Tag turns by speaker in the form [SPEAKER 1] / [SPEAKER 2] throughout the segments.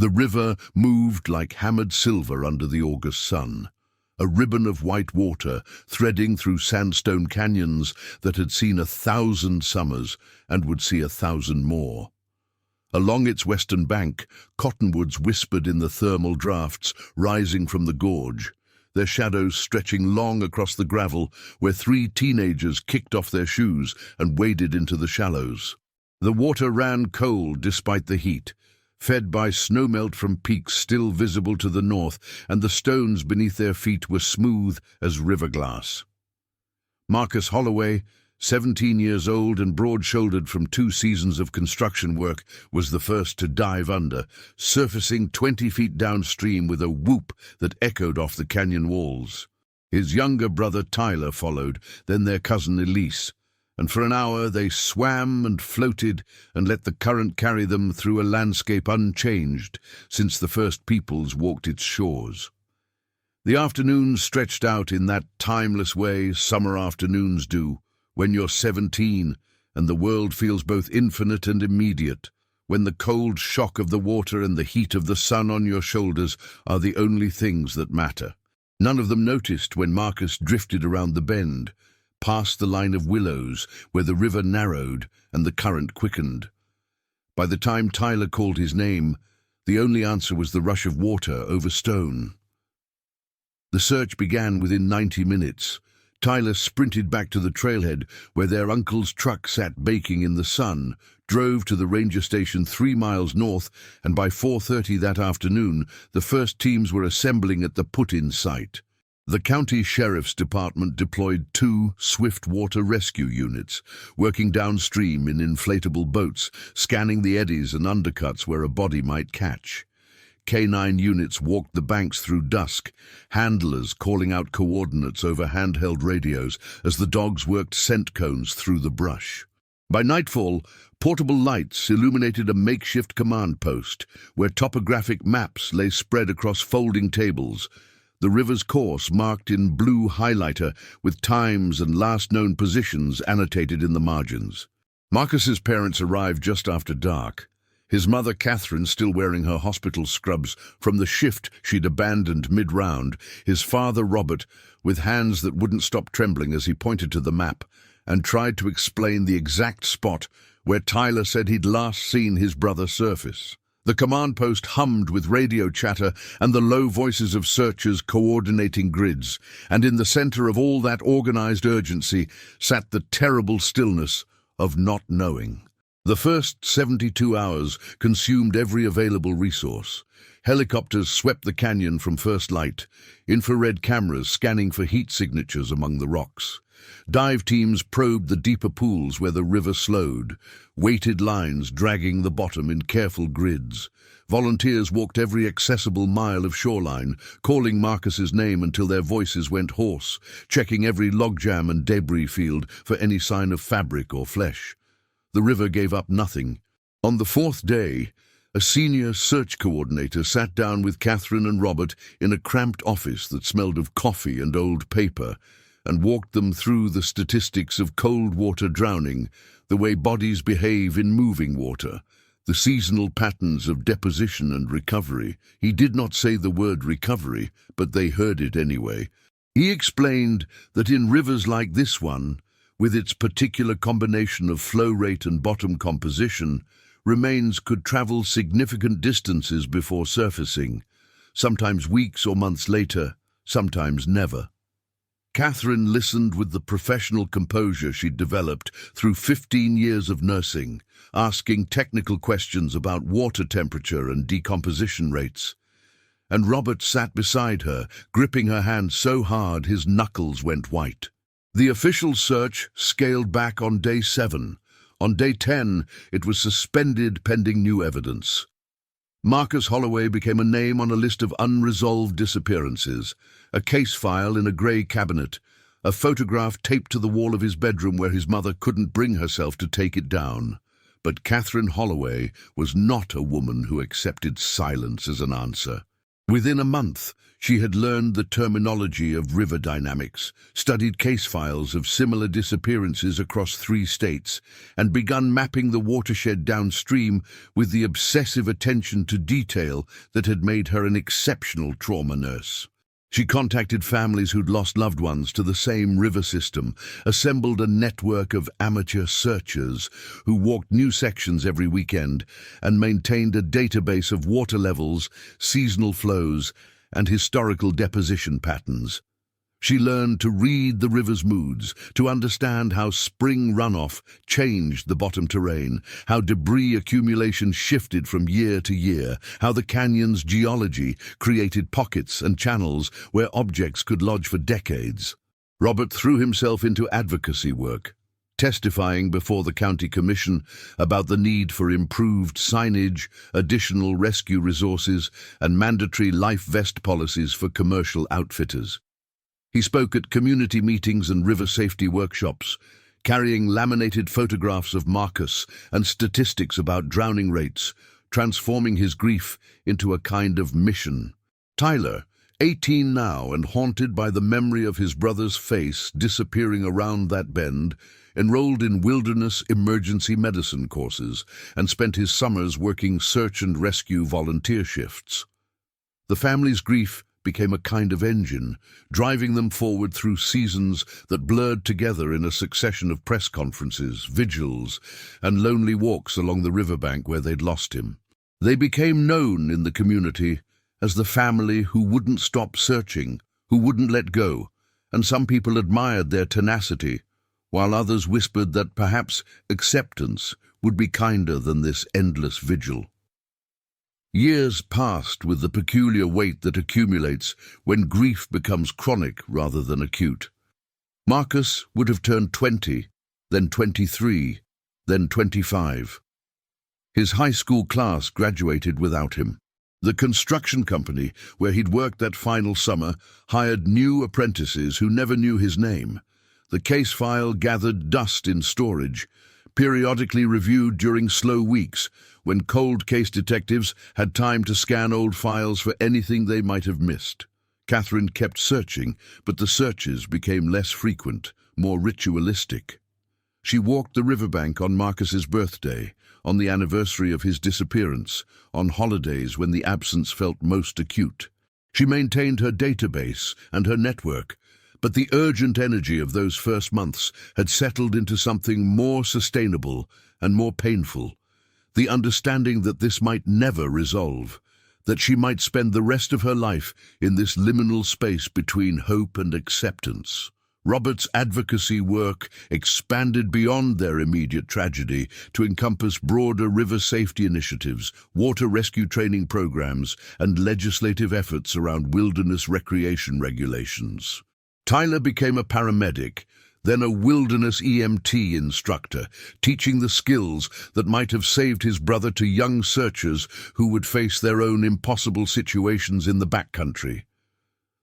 [SPEAKER 1] The river moved like hammered silver under the August sun, a ribbon of white water threading through sandstone canyons that had seen 1,000 summers and would see 1,000 more. Along its western bank, cottonwoods whispered in the thermal drafts rising from the gorge, their shadows stretching long across the gravel where 3 teenagers kicked off their shoes and waded into the shallows. The water ran cold despite the heat, fed by snowmelt from peaks still visible to the north, and the stones beneath their feet were smooth as river glass. Marcus Holloway, 17 years old and broad-shouldered from 2 seasons of construction work, was the first to dive under, surfacing 20 feet downstream with a whoop that echoed off the canyon walls. His younger brother Tyler followed, then their cousin Elise, and for an hour they swam and floated and let the current carry them through a landscape unchanged since the first peoples walked its shores. The afternoons stretched out in that timeless way summer afternoons do, when you're 17 and the world feels both infinite and immediate, when the cold shock of the water and the heat of the sun on your shoulders are the only things that matter. None of them noticed when Marcus drifted around the bend, past the line of willows where the river narrowed and the current quickened. By the time Tyler called his name, the only answer was the rush of water over stone. The search began within 90 minutes. Tyler sprinted back to the trailhead where their uncle's truck sat baking in the sun, drove to the ranger station 3 miles north, and by 4:30 that afternoon, the first teams were assembling at the put-in site. The county sheriff's department deployed 2 swift water rescue units, working downstream in inflatable boats, scanning the eddies and undercuts where a body might catch. K9 units walked the banks through dusk, handlers calling out coordinates over handheld radios as the dogs worked scent cones through the brush. By nightfall, portable lights illuminated a makeshift command post, where topographic maps lay spread across folding tables, the river's course marked in blue highlighter with times and last known positions annotated in the margins. Marcus's parents arrived just after dark. His mother, Catherine, still wearing her hospital scrubs from the shift she'd abandoned mid-round, his father, Robert, with hands that wouldn't stop trembling as he pointed to the map and tried to explain the exact spot where Tyler said he'd last seen his brother surface. The command post hummed with radio chatter and the low voices of searchers coordinating grids, and in the center of all that organized urgency sat the terrible stillness of not knowing. The first 72 hours consumed every available resource. Helicopters swept the canyon from first light, infrared cameras scanning for heat signatures among the rocks. Dive teams probed the deeper pools where the river slowed, weighted lines dragging the bottom in careful grids. Volunteers walked every accessible mile of shoreline, calling Marcus's name until their voices went hoarse, checking every logjam and debris field for any sign of fabric or flesh. The river gave up nothing. On the 4th day, a senior search coordinator sat down with Catherine and Robert in a cramped office that smelled of coffee and old paper, and walked them through the statistics of cold water drowning, the way bodies behave in moving water, the seasonal patterns of deposition and recovery. He did not say the word recovery, but they heard it anyway. He explained that in rivers like this one, with its particular combination of flow rate and bottom composition, remains could travel significant distances before surfacing, sometimes weeks or months later, sometimes never. Catherine listened with the professional composure she'd developed through 15 years of nursing, asking technical questions about water temperature and decomposition rates. And Robert sat beside her, gripping her hand so hard his knuckles went white. The official search scaled back on day 7. On day 10, it was suspended pending new evidence. Marcus Holloway became a name on a list of unresolved disappearances, a case file in a grey cabinet, a photograph taped to the wall of his bedroom where his mother couldn't bring herself to take it down. But Catherine Holloway was not a woman who accepted silence as an answer. Within a month, she had learned the terminology of river dynamics, studied case files of similar disappearances across 3 states, and begun mapping the watershed downstream with the obsessive attention to detail that had made her an exceptional trauma nurse. She contacted families who'd lost loved ones to the same river system, assembled a network of amateur searchers who walked new sections every weekend, and maintained a database of water levels, seasonal flows, and historical deposition patterns. She learned to read the river's moods, to understand how spring runoff changed the bottom terrain, how debris accumulation shifted from year to year, how the canyon's geology created pockets and channels where objects could lodge for decades. Robert threw himself into advocacy work, testifying before the county commission about the need for improved signage, additional rescue resources, and mandatory life vest policies for commercial outfitters. He spoke at community meetings and river safety workshops, carrying laminated photographs of Marcus and statistics about drowning rates, transforming his grief into a kind of mission. Tyler, 18 now and haunted by the memory of his brother's face disappearing around that bend, enrolled in wilderness emergency medicine courses and spent his summers working search and rescue volunteer shifts. The family's grief became a kind of engine, driving them forward through seasons that blurred together in a succession of press conferences, vigils, and lonely walks along the riverbank where they'd lost him. They became known in the community as the family who wouldn't stop searching, who wouldn't let go, and some people admired their tenacity, while others whispered that perhaps acceptance would be kinder than this endless vigil. Years passed with the peculiar weight that accumulates when grief becomes chronic rather than acute. Marcus would have turned 20, then 23, then 25. His high school class graduated without him. The construction company, where he'd worked that final summer, hired new apprentices who never knew his name. The case file gathered dust in storage, periodically reviewed during slow weeks, when cold case detectives had time to scan old files for anything they might have missed. Catherine kept searching, but the searches became less frequent, more ritualistic. She walked the riverbank on Marcus's birthday, on the anniversary of his disappearance, on holidays when the absence felt most acute. She maintained her database and her network, but the urgent energy of those first months had settled into something more sustainable and more painful. The understanding that this might never resolve, that she might spend the rest of her life in this liminal space between hope and acceptance. Robert's advocacy work expanded beyond their immediate tragedy to encompass broader river safety initiatives, water rescue training programs, and legislative efforts around wilderness recreation regulations. Tyler became a paramedic, then a wilderness EMT instructor, teaching the skills that might have saved his brother to young searchers who would face their own impossible situations in the backcountry.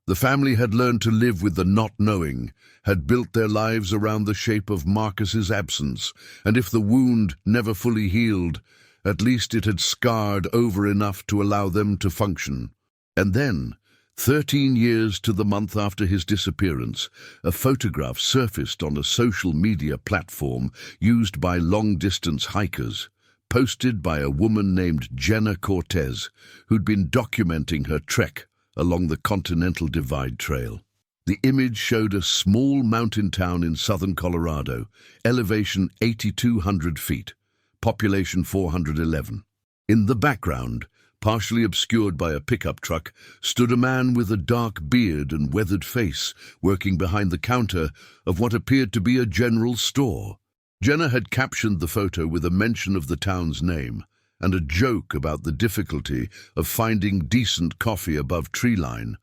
[SPEAKER 1] The family had learned to live with the not knowing, had built their lives around the shape of Marcus's absence, and if the wound never fully healed, at least it had scarred over enough to allow them to function. And then, 13 years to the month after his disappearance, a photograph surfaced on a social media platform used by long-distance hikers, posted by a woman named Jenna Cortez, who'd been documenting her trek along the Continental Divide Trail. The image showed a small mountain town in southern Colorado, elevation 8,200 feet, population 411. In the background, partially obscured by a pickup truck, stood a man with a dark beard and weathered face, working behind the counter of what appeared to be a general store. Jenna had captioned the photo with a mention of the town's name and a joke about the difficulty of finding decent coffee above treeline.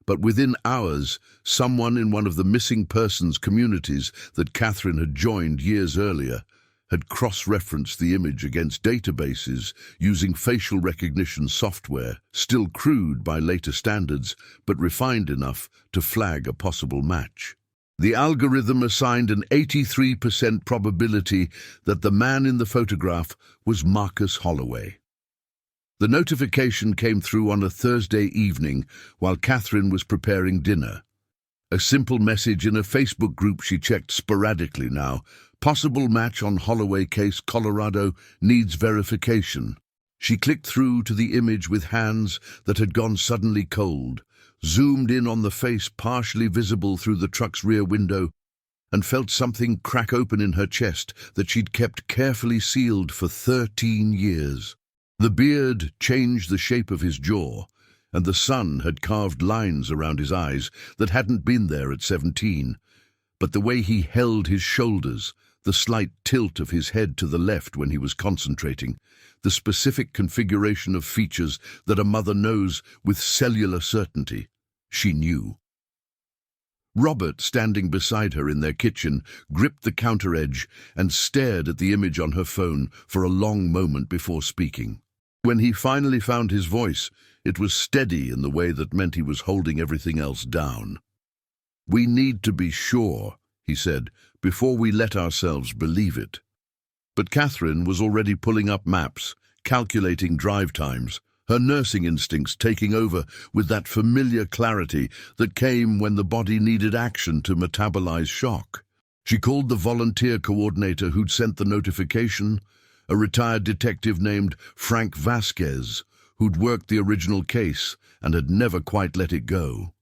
[SPEAKER 1] But within hours, someone in one of the missing persons communities that Catherine had joined years earlier had cross-referenced the image against databases using facial recognition software, still crude by later standards, but refined enough to flag a possible match. The algorithm assigned an 83% probability that the man in the photograph was Marcus Holloway. The notification came through on a Thursday evening while Catherine was preparing dinner. A simple message in a Facebook group she checked sporadically now. Possible match on Holloway case, Colorado, needs verification. She clicked through to the image with hands that had gone suddenly cold, zoomed in on the face partially visible through the truck's rear window, and felt something crack open in her chest that she'd kept carefully sealed for 13 years. The beard changed the shape of his jaw, and the sun had carved lines around his eyes that hadn't been there at 17. But the way he held his shoulders, the slight tilt of his head to the left when he was concentrating, the specific configuration of features that a mother knows with cellular certainty, she knew. Robert, standing beside her in their kitchen, gripped the counter edge and stared at the image on her phone for a long moment before speaking. When he finally found his voice, it was steady in the way that meant he was holding everything else down. "We need to be sure," he said, "before we let ourselves believe it." But Catherine was already pulling up maps, calculating drive times, her nursing instincts taking over with that familiar clarity that came when the body needed action to metabolize shock. She called the volunteer coordinator who'd sent the notification, a retired detective named Frank Vasquez, who'd worked the original case and had never quite let it go.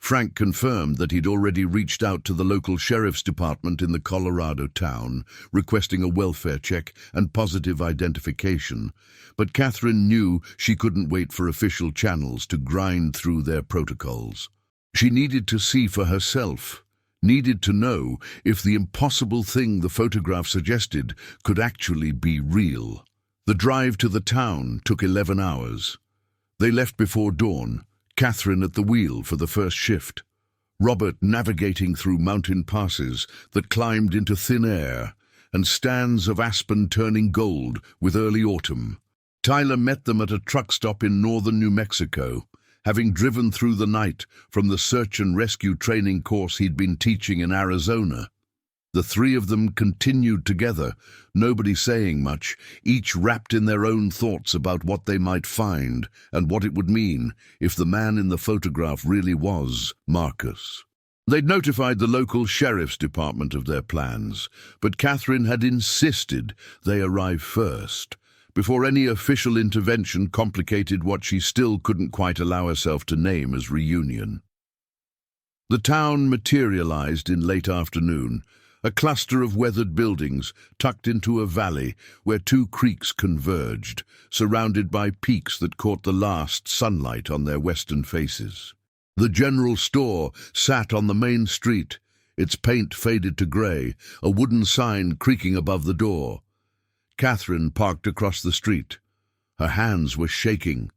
[SPEAKER 1] Frank confirmed that he'd already reached out to the local sheriff's department in the Colorado town, requesting a welfare check and positive identification, but Catherine knew she couldn't wait for official channels to grind through their protocols. She needed to see for herself, needed to know if the impossible thing the photograph suggested could actually be real. The drive to the town took 11 hours. They left before dawn, Catherine at the wheel for the first shift, Robert navigating through mountain passes that climbed into thin air and stands of aspen turning gold with early autumn. Tyler met them at a truck stop in northern New Mexico, having driven through the night from the search and rescue training course he'd been teaching in Arizona. The three of them continued together, nobody saying much, each wrapped in their own thoughts about what they might find and what it would mean if the man in the photograph really was Marcus. They'd notified the local sheriff's department of their plans, but Catherine had insisted they arrive first, before any official intervention complicated what she still couldn't quite allow herself to name as reunion. The town materialized in late afternoon, a cluster of weathered buildings tucked into a valley where two creeks converged, surrounded by peaks that caught the last sunlight on their western faces. The general store sat on the main street, its paint faded to grey, a wooden sign creaking above the door. Catherine parked across the street. Her hands were shaking.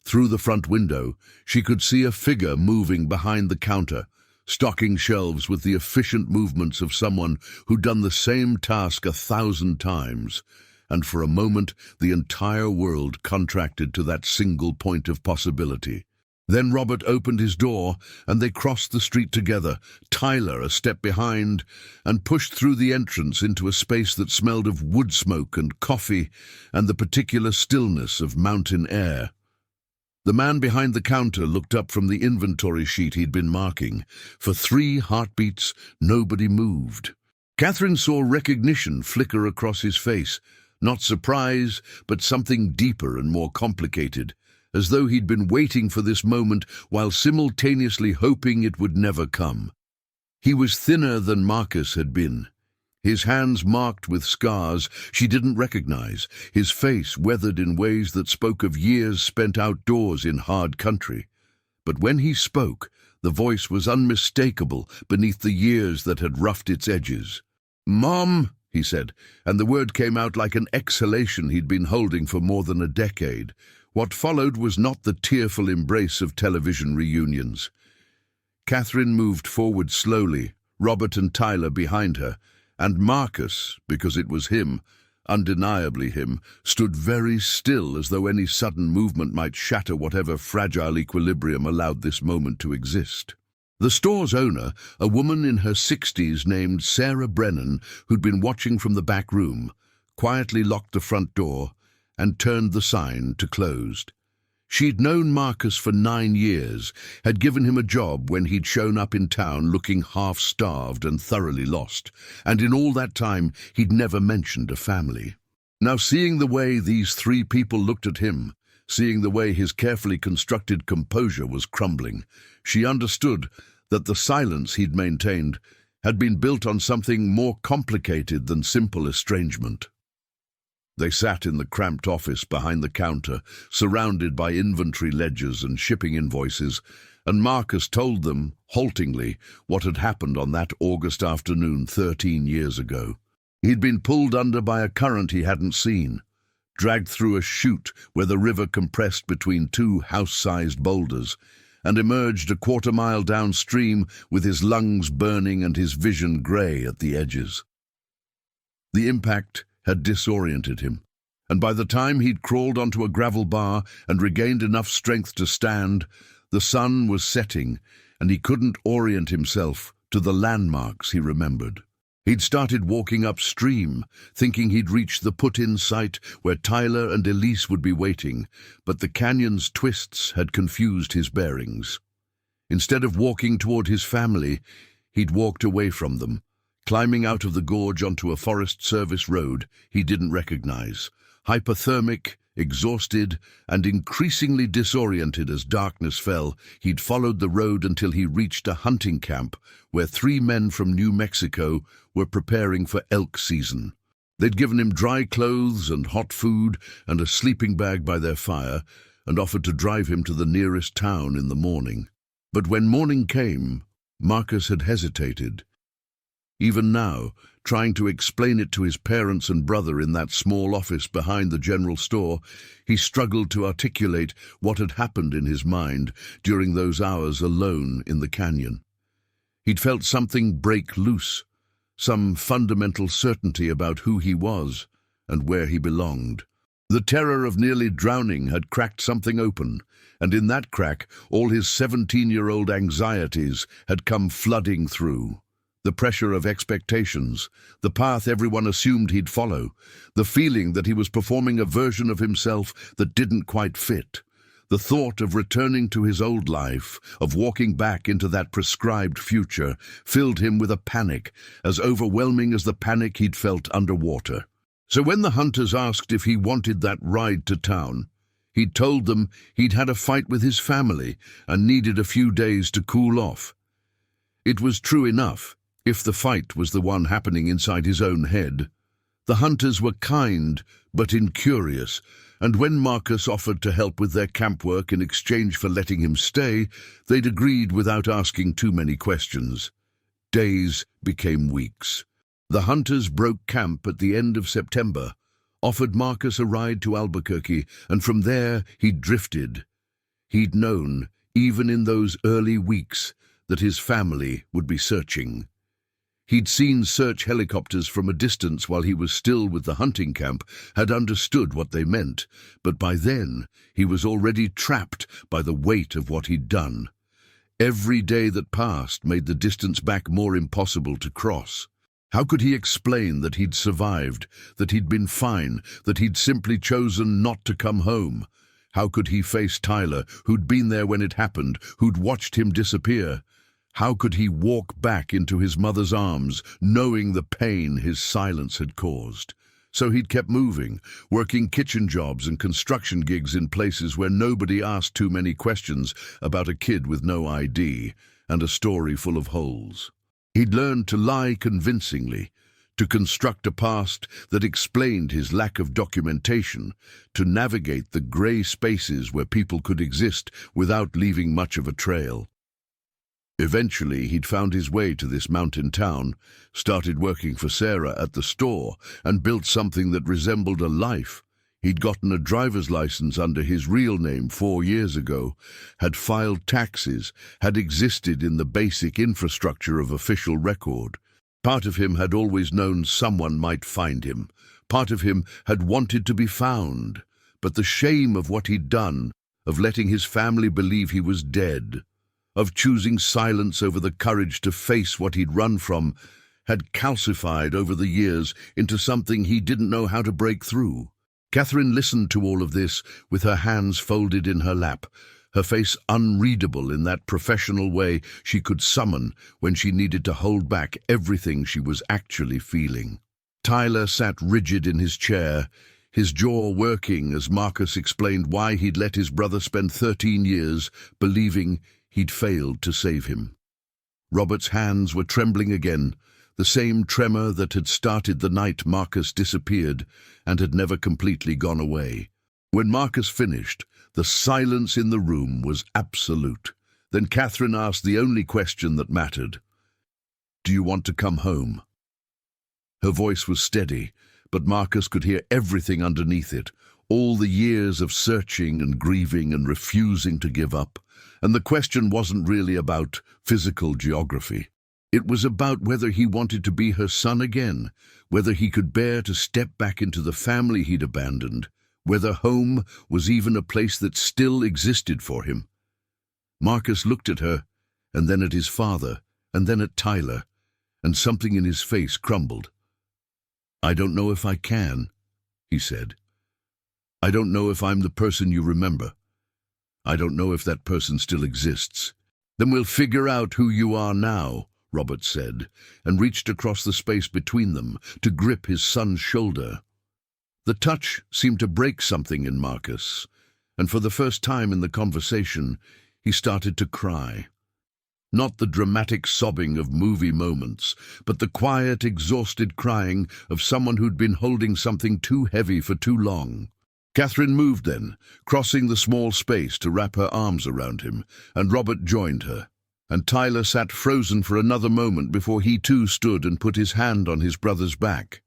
[SPEAKER 1] Through the front window, she could see a figure moving behind the counter, stocking shelves with the efficient movements of someone who'd done the same task 1,000 times, and for a moment the entire world contracted to that single point of possibility. Then Robert opened his door, and they crossed the street together, Tyler a step behind, and pushed through the entrance into a space that smelled of wood smoke and coffee and the particular stillness of mountain air. The man behind the counter looked up from the inventory sheet he'd been marking. For 3 heartbeats, nobody moved. Catherine saw recognition flicker across his face, not surprise, but something deeper and more complicated, as though he'd been waiting for this moment while simultaneously hoping it would never come. He was thinner than Marcus had been. His hands marked with scars she didn't recognize, his face weathered in ways that spoke of years spent outdoors in hard country. But when he spoke, the voice was unmistakable beneath the years that had roughed its edges. "Mom," he said, and the word came out like an exhalation he'd been holding for more than a decade. What followed was not the tearful embrace of television reunions. Catherine moved forward slowly, Robert and Tyler behind her, and Marcus, because it was him, undeniably him, stood very still as though any sudden movement might shatter whatever fragile equilibrium allowed this moment to exist. The store's owner, a woman in her 60s named Sarah Brennan, who'd been watching from the back room, quietly locked the front door and turned the sign to closed. She'd known Marcus for 9 years, had given him a job when he'd shown up in town looking half-starved and thoroughly lost, and in all that time he'd never mentioned a family. Now, seeing the way these 3 people looked at him, seeing the way his carefully constructed composure was crumbling, she understood that the silence he'd maintained had been built on something more complicated than simple estrangement. They sat in the cramped office behind the counter, surrounded by inventory ledgers and shipping invoices, and Marcus told them, haltingly, what had happened on that August afternoon 13 years ago. He'd been pulled under by a current he hadn't seen, dragged through a chute where the river compressed between 2 house-sized boulders, and emerged a quarter-mile downstream with his lungs burning and his vision grey at the edges. The impact had disoriented him, and by the time he'd crawled onto a gravel bar and regained enough strength to stand, the sun was setting, and he couldn't orient himself to the landmarks he remembered. He'd started walking upstream, thinking he'd reached the put-in site where Tyler and Elise would be waiting, but the canyon's twists had confused his bearings. Instead of walking toward his family, he'd walked away from them, climbing out of the gorge onto a Forest Service road he didn't recognize. Hypothermic, exhausted, and increasingly disoriented as darkness fell, he'd followed the road until he reached a hunting camp where 3 men from New Mexico were preparing for elk season. They'd given him dry clothes and hot food and a sleeping bag by their fire, and offered to drive him to the nearest town in the morning. But when morning came, Marcus had hesitated. Even now, trying to explain it to his parents and brother in that small office behind the general store, he struggled to articulate what had happened in his mind during those hours alone in the canyon. He'd felt something break loose, some fundamental certainty about who he was and where he belonged. The terror of nearly drowning had cracked something open, and in that crack all his 17-year-old anxieties had come flooding through. The pressure of expectations, the path everyone assumed he'd follow, the feeling that he was performing a version of himself that didn't quite fit, the thought of returning to his old life, of walking back into that prescribed future, filled him with a panic as overwhelming as the panic he'd felt underwater. So when the hunters asked if he wanted that ride to town, he'd told them he'd had a fight with his family and needed a few days to cool off. It was true enough, if the fight was the one happening inside his own head. The hunters were kind but incurious, and when Marcus offered to help with their camp work in exchange for letting him stay, they'd agreed without asking too many questions. Days became weeks. The hunters broke camp at the end of September, offered Marcus a ride to Albuquerque, and from there he'd drifted. He'd known, even in those early weeks, that his family would be searching. He'd seen search helicopters from a distance while he was still with the hunting camp, had understood what they meant, but by then he was already trapped by the weight of what he'd done. Every day that passed made the distance back more impossible to cross. How could he explain that he'd survived, that he'd been fine, that he'd simply chosen not to come home? How could he face Tyler, who'd been there when it happened, who'd watched him disappear? How could he walk back into his mother's arms, knowing the pain his silence had caused? So he'd kept moving, working kitchen jobs and construction gigs in places where nobody asked too many questions about a kid with no ID and a story full of holes. He'd learned to lie convincingly, to construct a past that explained his lack of documentation, to navigate the grey spaces where people could exist without leaving much of a trail. Eventually, he'd found his way to this mountain town, started working for Sarah at the store, and built something that resembled a life. He'd gotten a driver's license under his real name 4 years ago, had filed taxes, had existed in the basic infrastructure of official record. Part of him had always known someone might find him. Part of him had wanted to be found. But the shame of what he'd done, of letting his family believe he was dead, of choosing silence over the courage to face what he'd run from, had calcified over the years into something he didn't know how to break through. Catherine listened to all of this with her hands folded in her lap, her face unreadable in that professional way she could summon when she needed to hold back everything she was actually feeling. Tyler sat rigid in his chair, his jaw working as Marcus explained why he'd let his brother spend 13 years believing he'd failed to save him. Robert's hands were trembling again, the same tremor that had started the night Marcus disappeared and had never completely gone away. When Marcus finished, the silence in the room was absolute. Then Catherine asked the only question that mattered. "Do you want to come home?" Her voice was steady, but Marcus could hear everything underneath it, all the years of searching and grieving and refusing to give up. And the question wasn't really about physical geography. It was about whether he wanted to be her son again, whether he could bear to step back into the family he'd abandoned, whether home was even a place that still existed for him. Marcus looked at her, and then at his father, and then at Tyler, and something in his face crumbled. "I don't know if I can," he said. "I don't know if I'm the person you remember. I don't know if that person still exists." "Then we'll figure out who you are now," Robert said, and reached across the space between them to grip his son's shoulder. The touch seemed to break something in Marcus, and for the first time in the conversation, he started to cry. Not the dramatic sobbing of movie moments, but the quiet, exhausted crying of someone who'd been holding something too heavy for too long. Catherine moved then, crossing the small space to wrap her arms around him, and Robert joined her. And Tyler sat frozen for another moment before he too stood and put his hand on his brother's back.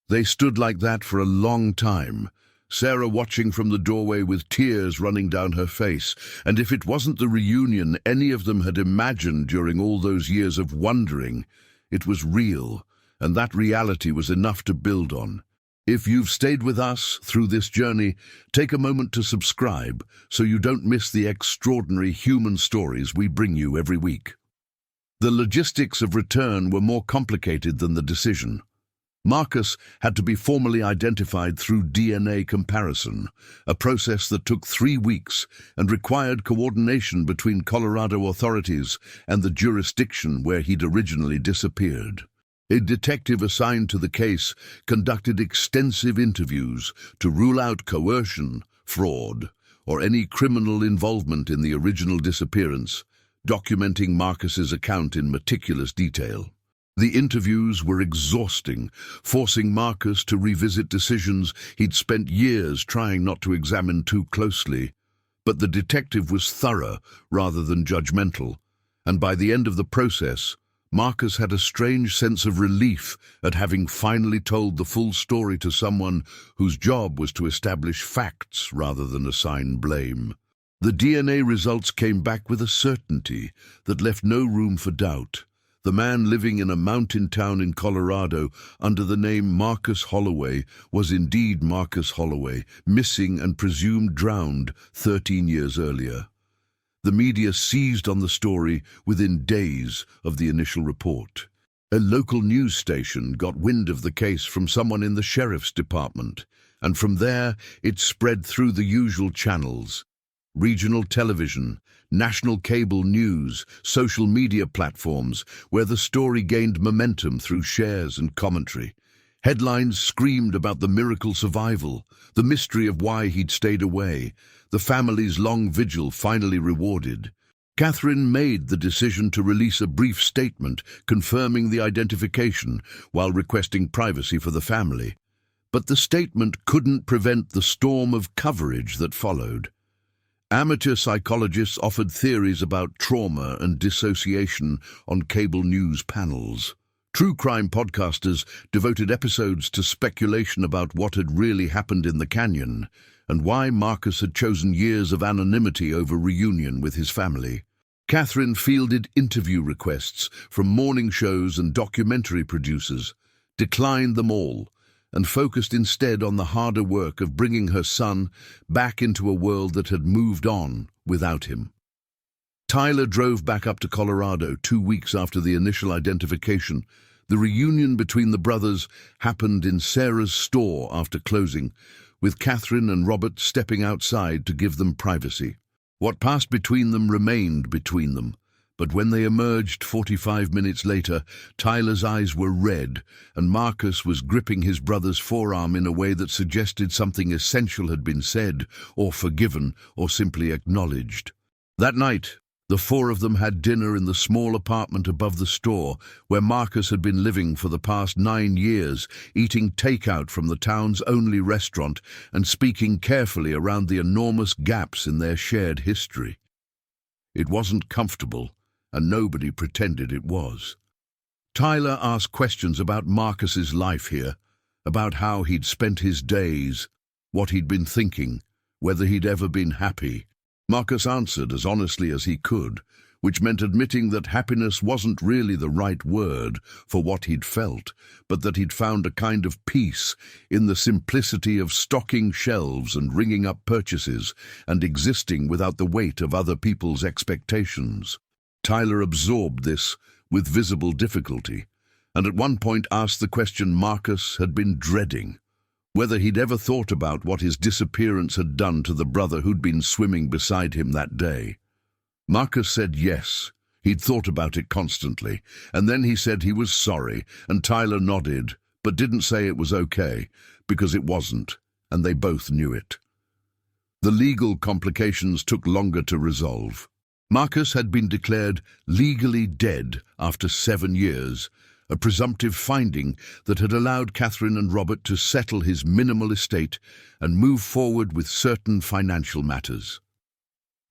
[SPEAKER 1] They stood like that for a long time, Sarah watching from the doorway with tears running down her face, and if it wasn't the reunion any of them had imagined during all those years of wondering, it was real, and that reality was enough to build on. If you've stayed with us through this journey, take a moment to subscribe so you don't miss the extraordinary human stories we bring you every week. The logistics of return were more complicated than the decision. Marcus had to be formally identified through DNA comparison, a process that took 3 weeks and required coordination between Colorado authorities and the jurisdiction where he'd originally disappeared. A detective assigned to the case conducted extensive interviews to rule out coercion, fraud, or any criminal involvement in the original disappearance, documenting Marcus's account in meticulous detail. The interviews were exhausting, forcing Marcus to revisit decisions he'd spent years trying not to examine too closely. But the detective was thorough rather than judgmental, and by the end of the process, Marcus had a strange sense of relief at having finally told the full story to someone whose job was to establish facts rather than assign blame. The DNA results came back with a certainty that left no room for doubt. The man living in a mountain town in Colorado under the name Marcus Holloway was indeed Marcus Holloway, missing and presumed drowned 13 years earlier. The media seized on the story within days of the initial report. A local news station got wind of the case from someone in the sheriff's department, and from there it spread through the usual channels: regional television, national cable news, social media platforms, where the story gained momentum through shares and commentary. Headlines screamed about the miracle survival, the mystery of why he'd stayed away, the family's long vigil finally rewarded. Catherine made the decision to release a brief statement confirming the identification while requesting privacy for the family. But the statement couldn't prevent the storm of coverage that followed. Amateur psychologists offered theories about trauma and dissociation on cable news panels. True crime podcasters devoted episodes to speculation about what had really happened in the canyon and why Marcus had chosen years of anonymity over reunion with his family. Catherine fielded interview requests from morning shows and documentary producers, declined them all, and focused instead on the harder work of bringing her son back into a world that had moved on without him. Tyler drove back up to Colorado 2 weeks after the initial identification. The reunion between the brothers happened in Sarah's store after closing, with Catherine and Robert stepping outside to give them privacy. What passed between them remained between them, but when they emerged 45 minutes later, Tyler's eyes were red, and Marcus was gripping his brother's forearm in a way that suggested something essential had been said, or forgiven, or simply acknowledged. That night, the four of them had dinner in the small apartment above the store, where Marcus had been living for the past 9 years, eating takeout from the town's only restaurant and speaking carefully around the enormous gaps in their shared history. It wasn't comfortable, and nobody pretended it was. Tyler asked questions about Marcus's life here, about how he'd spent his days, what he'd been thinking, whether he'd ever been happy. Marcus answered as honestly as he could, which meant admitting that happiness wasn't really the right word for what he'd felt, but that he'd found a kind of peace in the simplicity of stocking shelves and ringing up purchases and existing without the weight of other people's expectations. Tyler absorbed this with visible difficulty, and at one point asked the question Marcus had been dreading: whether he'd ever thought about what his disappearance had done to the brother who'd been swimming beside him that day. Marcus said yes, he'd thought about it constantly, and then he said he was sorry, and Tyler nodded, but didn't say it was okay, because it wasn't, and they both knew it. The legal complications took longer to resolve. Marcus had been declared legally dead after 7 years, a presumptive finding that had allowed Catherine and Robert to settle his minimal estate and move forward with certain financial matters.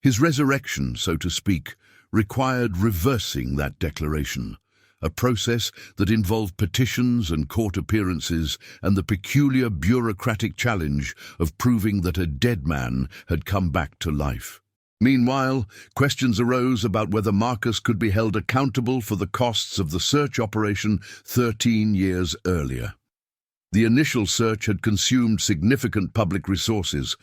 [SPEAKER 1] His resurrection, so to speak, required reversing that declaration, a process that involved petitions and court appearances and the peculiar bureaucratic challenge of proving that a dead man had come back to life. Meanwhile, questions arose about whether Marcus could be held accountable for the costs of the search operation 13 years earlier. The initial search had consumed significant public resources: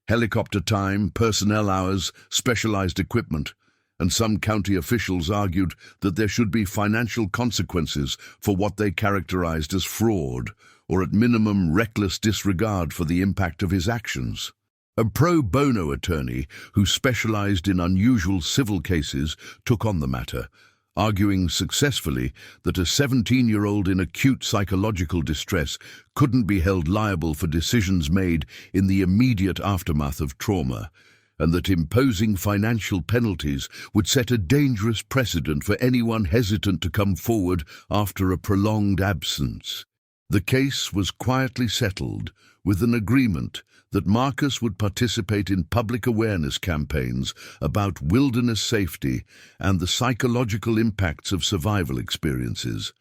[SPEAKER 1] helicopter time, personnel hours, specialized equipment, and some county officials argued that there should be financial consequences for what they characterized as fraud, or at minimum reckless disregard for the impact of his actions. A pro bono attorney who specialized in unusual civil cases took on the matter, arguing successfully that a 17-year-old in acute psychological distress couldn't be held liable for decisions made in the immediate aftermath of trauma, and that imposing financial penalties would set a dangerous precedent for anyone hesitant to come forward after a prolonged absence. The case was quietly settled with an agreement that Marcus would participate in public awareness campaigns about wilderness safety and the psychological impacts of survival experiences,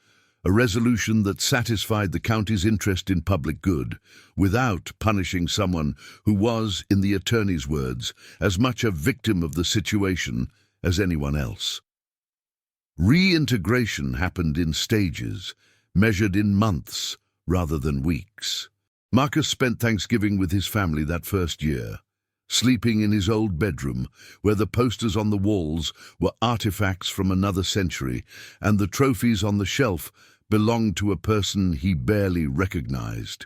[SPEAKER 1] a resolution that satisfied the county's interest in public good, without punishing someone who was, in the attorney's words, as much a victim of the situation as anyone else. Reintegration happened in stages, measured in months rather than weeks. Marcus spent Thanksgiving with his family that first year, sleeping in his old bedroom, where the posters on the walls were artifacts from another century, and the trophies on the shelf belonged to a person he barely recognized.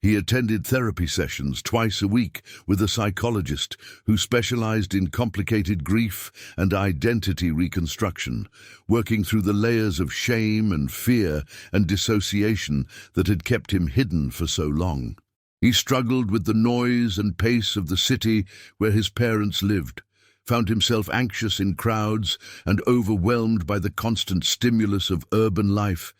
[SPEAKER 1] He attended therapy sessions twice a week with a psychologist who specialized in complicated grief and identity reconstruction, working through the layers of shame and fear and dissociation that had kept him hidden for so long. He struggled with the noise and pace of the city where his parents lived, found himself anxious in crowds and overwhelmed by the constant stimulus of urban life,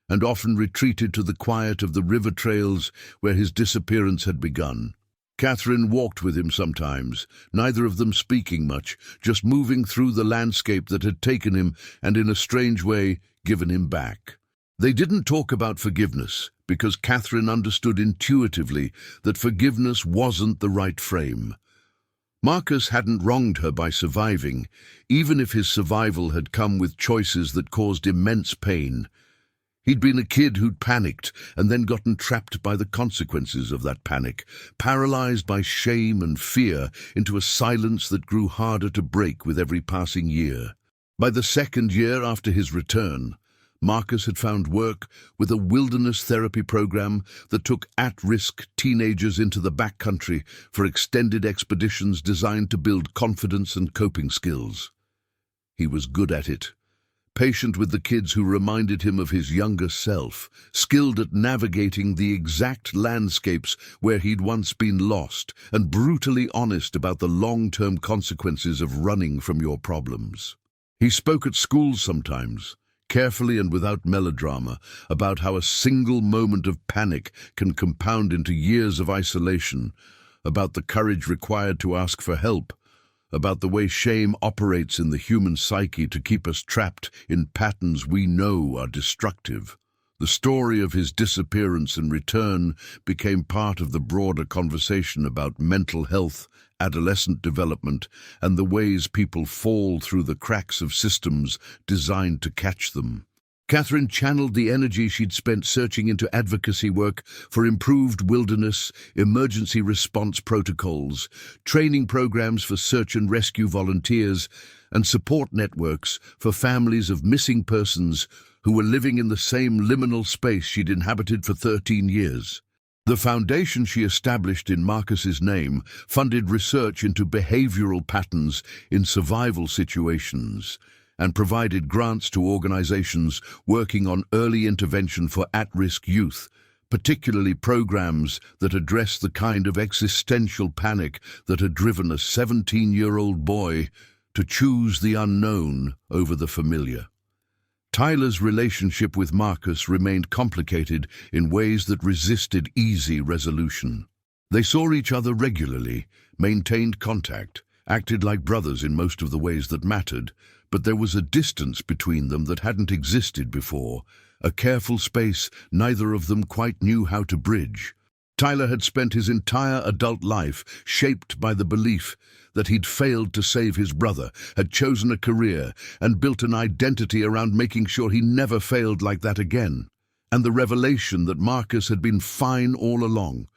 [SPEAKER 1] and often retreated to the quiet of the river trails where his disappearance had begun. Catherine walked with him sometimes, neither of them speaking much, just moving through the landscape that had taken him and in a strange way given him back. They didn't talk about forgiveness, because Catherine understood intuitively that forgiveness wasn't the right frame. Marcus hadn't wronged her by surviving, even if his survival had come with choices that caused immense pain. He'd been a kid who'd panicked and then gotten trapped by the consequences of that panic, paralyzed by shame and fear into a silence that grew harder to break with every passing year. By the second year after his return, Marcus had found work with a wilderness therapy program that took at-risk teenagers into the backcountry for extended expeditions designed to build confidence and coping skills. He was good at it, patient with the kids who reminded him of his younger self, skilled at navigating the exact landscapes where he'd once been lost, and brutally honest about the long-term consequences of running from your problems. He spoke at schools sometimes, carefully and without melodrama, about how a single moment of panic can compound into years of isolation, about the courage required to ask for help, about the way shame operates in the human psyche to keep us trapped in patterns we know are destructive. The story of his disappearance and return became part of the broader conversation about mental health, adolescent development, and the ways people fall through the cracks of systems designed to catch them. Catherine channeled the energy she'd spent searching into advocacy work for improved wilderness, emergency response protocols, training programs for search and rescue volunteers, and support networks for families of missing persons who were living in the same liminal space she'd inhabited for 13 years. The foundation she established in Marcus's name funded research into behavioral patterns in survival situations, and provided grants to organizations working on early intervention for at-risk youth, particularly programs that address the kind of existential panic that had driven a 17-year-old boy to choose the unknown over the familiar. Tyler's relationship with Marcus remained complicated in ways that resisted easy resolution. They saw each other regularly, maintained contact, acted like brothers in most of the ways that mattered, but there was a distance between them that hadn't existed before, a careful space neither of them quite knew how to bridge. Tyler had spent his entire adult life shaped by the belief that he'd failed to save his brother, had chosen a career, and built an identity around making sure he never failed like that again. And the revelation that Marcus had been fine all along,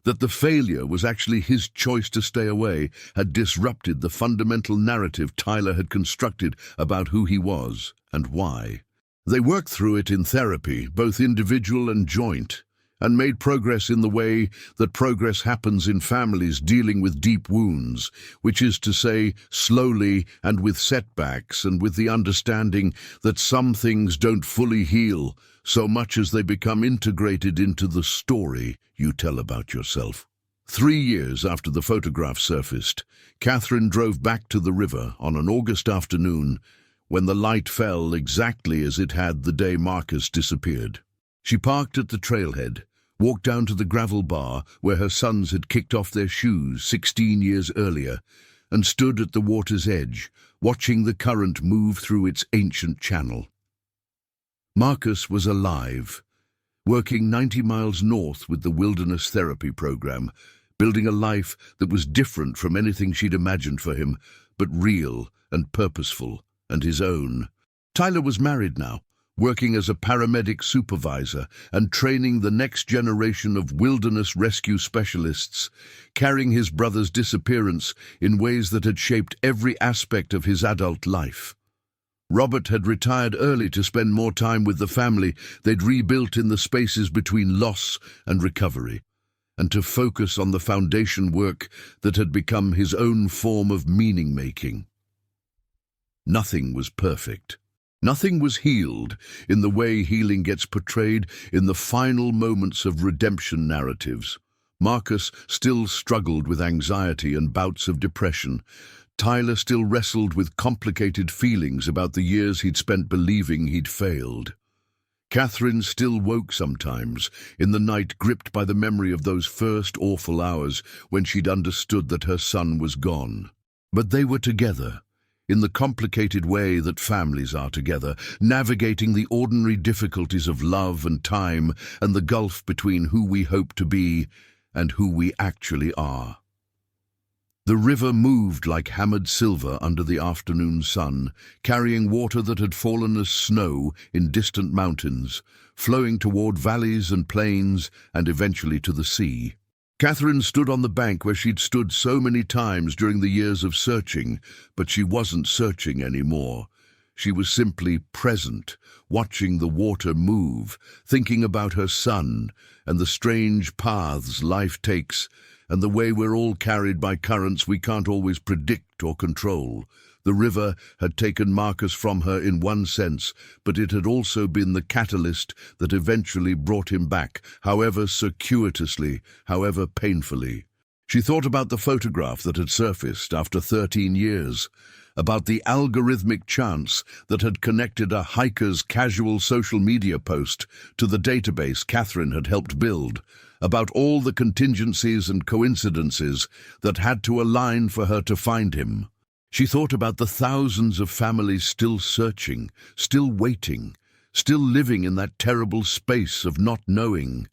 [SPEAKER 1] that the failure was actually his choice to stay away, had disrupted the fundamental narrative Tyler had constructed about who he was and why. They worked through it in therapy, both individual and joint, and made progress in the way that progress happens in families dealing with deep wounds, which is to say, slowly and with setbacks and with the understanding that some things don't fully heal so much as they become integrated into the story you tell about yourself. 3 years after the photograph surfaced, Catherine drove back to the river on an August afternoon when the light fell exactly as it had the day Marcus disappeared. She parked at the trailhead, walked down to the gravel bar where her sons had kicked off their shoes 16 years earlier, and stood at the water's edge, watching the current move through its ancient channel. Marcus was alive, working 90 miles north with the wilderness therapy program, building a life that was different from anything she'd imagined for him, but real and purposeful and his own. Tyler was married now, working as a paramedic supervisor and training the next generation of wilderness rescue specialists, carrying his brother's disappearance in ways that had shaped every aspect of his adult life. Robert had retired early to spend more time with the family they'd rebuilt in the spaces between loss and recovery, and to focus on the foundation work that had become his own form of meaning-making. Nothing was perfect. Nothing was healed in the way healing gets portrayed in the final moments of redemption narratives. Marcus still struggled with anxiety and bouts of depression. Tyler still wrestled with complicated feelings about the years he'd spent believing he'd failed. Catherine still woke sometimes, in the night gripped by the memory of those first awful hours when she'd understood that her son was gone. But they were together, in the complicated way that families are together, navigating the ordinary difficulties of love and time and the gulf between who we hope to be and who we actually are. The river moved like hammered silver under the afternoon sun, carrying water that had fallen as snow in distant mountains, flowing toward valleys and plains and eventually to the sea. Catherine stood on the bank where she'd stood so many times during the years of searching, but she wasn't searching anymore. She was simply present, watching the water move, thinking about her son and the strange paths life takes and the way we're all carried by currents we can't always predict or control. The river had taken Marcus from her in one sense, but it had also been the catalyst that eventually brought him back, however circuitously, however painfully. She thought about the photograph that had surfaced after 13 years, about the algorithmic chance that had connected a hiker's casual social media post to the database Catherine had helped build, about all the contingencies and coincidences that had to align for her to find him. She thought about the thousands of families still searching, still waiting, still living in that terrible space of not knowing,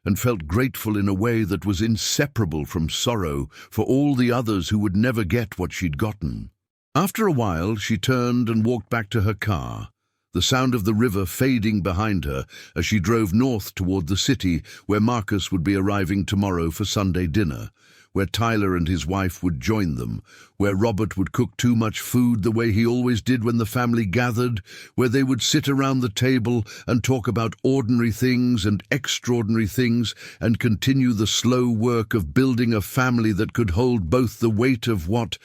[SPEAKER 1] and felt grateful in a way that was inseparable from sorrow for all the others who would never get what she'd gotten. After a while, she turned and walked back to her car, the sound of the river fading behind her as she drove north toward the city where Marcus would be arriving tomorrow for Sunday dinner, where Tyler and his wife would join them, where Robert would cook too much food the way he always did when the family gathered, where they would sit around the table and talk about ordinary things and extraordinary things and continue the slow work of building a family that could hold both the weight of what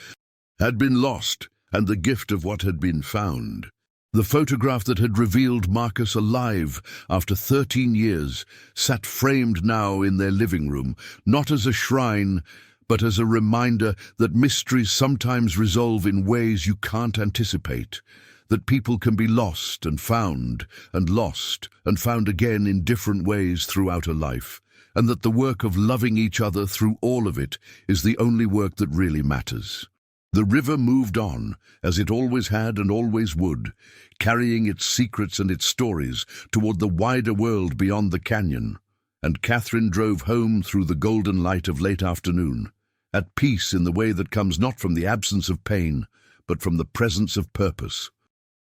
[SPEAKER 1] had been lost and the gift of what had been found. The photograph that had revealed Marcus alive after 13 years sat framed now in their living room, not as a shrine, but as a reminder that mysteries sometimes resolve in ways you can't anticipate, that people can be lost and found found again in different ways throughout a life, and that the work of loving each other through all of it is the only work that really matters. The river moved on, as it always had and always would, carrying its secrets and its stories toward the wider world beyond the canyon, and Catherine drove home through the golden light of late afternoon, at peace in the way that comes not from the absence of pain, but from the presence of purpose.